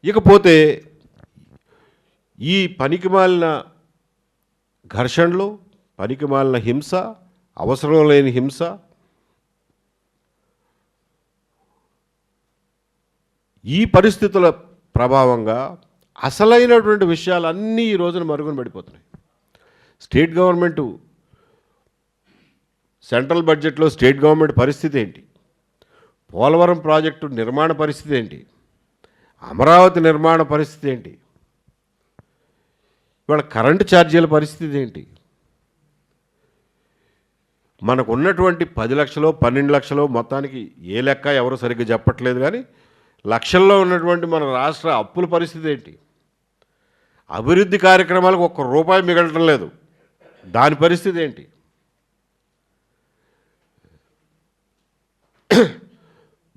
ఇకపోతే ఈ పనికిమాలిన ఘర్షణలు, పనికిమాలిన హింస, అవసరం లేని హింస, ఈ పరిస్థితుల ప్రభావంగా అసలైనటువంటి విషయాలన్నీ ఈ రోజున మరుగున పడిపోతున్నాయి. స్టేట్ గవర్నమెంటు సెంట్రల్ బడ్జెట్లో స్టేట్ గవర్నమెంట్ పరిస్థితి ఏంటి, పోలవరం ప్రాజెక్టు నిర్మాణ పరిస్థితి ఏంటి, అమరావతి నిర్మాణ పరిస్థితి ఏంటి, ఇవాళ కరెంటు ఛార్జీల పరిస్థితి ఏంటి, మనకు ఉన్నటువంటి 10 లక్షలు 12 లక్షలు మొత్తానికి ఏ లెక్క ఎవరు సరిగ్గా చెప్పట్లేదు, కానీ లక్షల్లో ఉన్నటువంటి మన రాష్ట్ర అప్పుల పరిస్థితి ఏంటి, అభివృద్ధి కార్యక్రమాలకు ₹1 మిగలటం లేదు, దాని పరిస్థితి ఏంటి,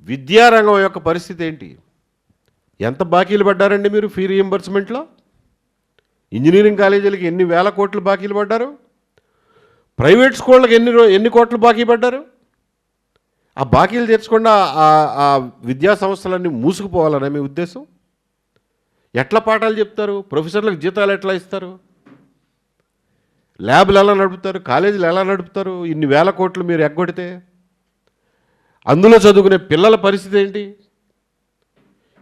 విద్యారంగం యొక్క పరిస్థితి ఏంటి, ఎంత బాకీలు పడ్డారండి మీరు ఫీ రీయింబర్స్మెంట్లో? ఇంజనీరింగ్ కాలేజీలకి ఎన్ని వేల కోట్లు బాకీలు పడ్డారు, ప్రైవేట్ స్కూళ్ళకి ఎన్ని కోట్లు బాకీ పడ్డారు? ఆ బాకీలు తీర్చకుండా ఆ విద్యా సంస్థలన్నీ మూసుకుపోవాలనే మీ ఉద్దేశం? ఎట్లా పాఠాలు చెప్తారు, ప్రొఫెసర్లకు జీతాలు ఎట్లా ఇస్తారు, ల్యాబ్లు ఎలా నడుపుతారు, కాలేజీలు ఎలా నడుపుతారు? ఇన్ని వేల కోట్లు మీరు ఎగ్గొడితే అందులో చదువుకునే పిల్లల పరిస్థితి ఏంటి?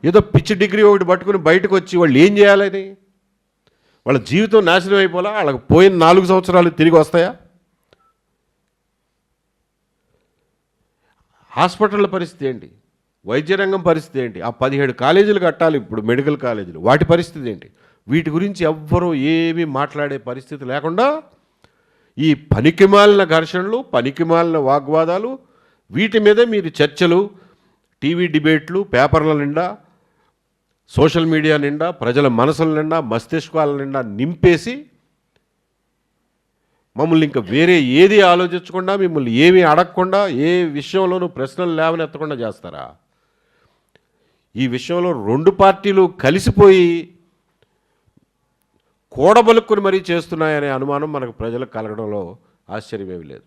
ఏదో పిచ్చి డిగ్రీ ఒకటి పట్టుకుని బయటకు వచ్చి వాళ్ళు ఏం చేయాలని, వాళ్ళ జీవితం నాశనం అయిపోలా? వాళ్ళకి పోయిన 4 సంవత్సరాలు తిరిగి వస్తాయా? హాస్పిటళ్ళ పరిస్థితి ఏంటి, వైద్య రంగం పరిస్థితి ఏంటి, ఆ 17 కాలేజీలు కట్టాలి ఇప్పుడు మెడికల్ కాలేజీలు, వాటి పరిస్థితి ఏంటి? వీటి గురించి ఎవ్వరూ ఏమీ మాట్లాడే పరిస్థితి లేకుండా ఈ పనికిమాలిన ఘర్షణలు, పనికిమాలిన వాగ్వాదాలు, వీటి మీదే మీరు చర్చలు, టీవీ డిబేట్లు, పేపర్ల నిండా, సోషల్ మీడియా నిండా, ప్రజల మనసుల నిండా, మస్తిష్కాల నిండా నింపేసి మమ్మల్ని ఇంకా వేరే ఏది ఆలోచించకుండా, మిమ్మల్ని ఏమీ అడగకుండా, ఏ విషయంలోనూ ప్రశ్నలు లేవనెత్తకుండా చేస్తారా? ఈ విషయంలో 2 పార్టీలు కలిసిపోయి కూడబలుక్కుని మరీ చేస్తున్నాయనే అనుమానం మనకు ప్రజలకు కలగడంలో ఆశ్చర్యమేమీ లేదు.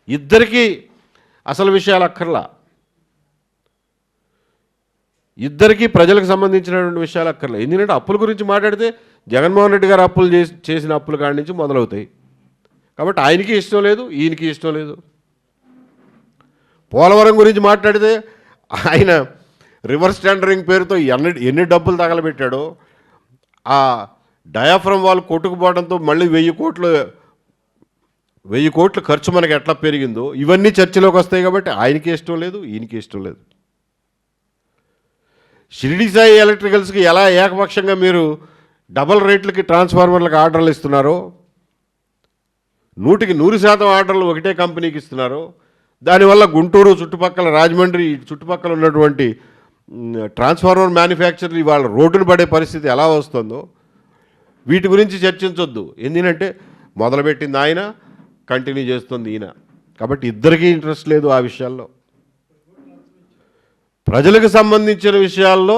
ఇద్దరికీ అసలు విషయాలు అక్కర్లా, ఇద్దరికీ ప్రజలకు సంబంధించినటువంటి విషయాలు అక్కర్లా. ఎందుకంటే అప్పుల గురించి మాట్లాడితే జగన్మోహన్ రెడ్డి గారు అప్పులు చేసిన అప్పుల కాడి నుంచి మొదలవుతాయి. కాబట్టి ఆయనకి ఇష్టం లేదు, ఈయనకి ఇష్టం లేదు. పోలవరం గురించి మాట్లాడితే ఆయన రివర్స్ టెండరింగ్ పేరుతో ఎన్ని డబ్బులు తగలబెట్టాడో, ఆ డయాఫ్రమ్ వాళ్ళు కొట్టుకుపోవడంతో మళ్ళీ 1000 కోట్లు ఖర్చు మనకి ఎట్లా పెరిగిందో ఇవన్నీ చర్చలోకి వస్తాయి. కాబట్టి ఆయనకి ఇష్టం లేదు, ఈయనకి ఇష్టం లేదు. షిరిడి సాయి ఎలక్ట్రికల్స్కి ఎలా ఏకపక్షంగా మీరు డబల్ రేట్లకి ట్రాన్స్ఫార్మర్లకు ఆర్డర్లు ఇస్తున్నారో, 100% ఆర్డర్లు ఒకటే కంపెనీకి ఇస్తున్నారో, దానివల్ల గుంటూరు చుట్టుపక్కల, రాజమండ్రి చుట్టుపక్కల ఉన్నటువంటి ట్రాన్స్ఫార్మర్ మ్యానుఫ్యాక్చరర్ ఇవాళ రోడ్డును పడే పరిస్థితి ఎలా వస్తుందో వీటి గురించి చర్చించొద్దు. ఎందుకంటే మొదలుపెట్టింది ఆయన, కంటిన్యూ చేస్తుంది ఈయన. కాబట్టి ఇద్దరికీ ఇంట్రెస్ట్ లేదు ఆ విషయాల్లో. ప్రజలకు సంబంధించిన విషయాల్లో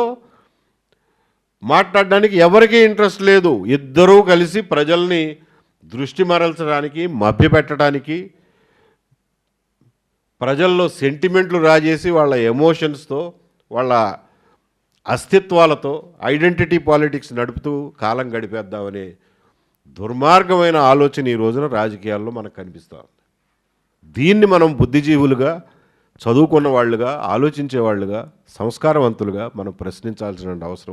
మాట్లాడడానికి ఎవరికీ ఇంట్రెస్ట్ లేదు. ఇద్దరూ కలిసి ప్రజల్ని దృష్టి మరల్చడానికి, మభ్యపెట్టడానికి, ప్రజల్లో సెంటిమెంట్లు రాజేసి వాళ్ళ ఎమోషన్స్తో, వాళ్ళ అస్తిత్వాలతో ఐడెంటిటీ పాలిటిక్స్ నడుపుతూ కాలం గడిపేద్దామనే దుర్మార్గమైన ఆలోచన ఈ రోజున రాజకీయాల్లో మనకు కనిపిస్తూ ఉంది. దీన్ని మనం బుద్ధిజీవులుగా, చదువుకున్న వాళ్ళుగా, ఆలోచించే వాళ్ళుగా, సంస్కారవంతులుగా మనం ప్రశ్నించాల్సిన అవసరం ఉంది.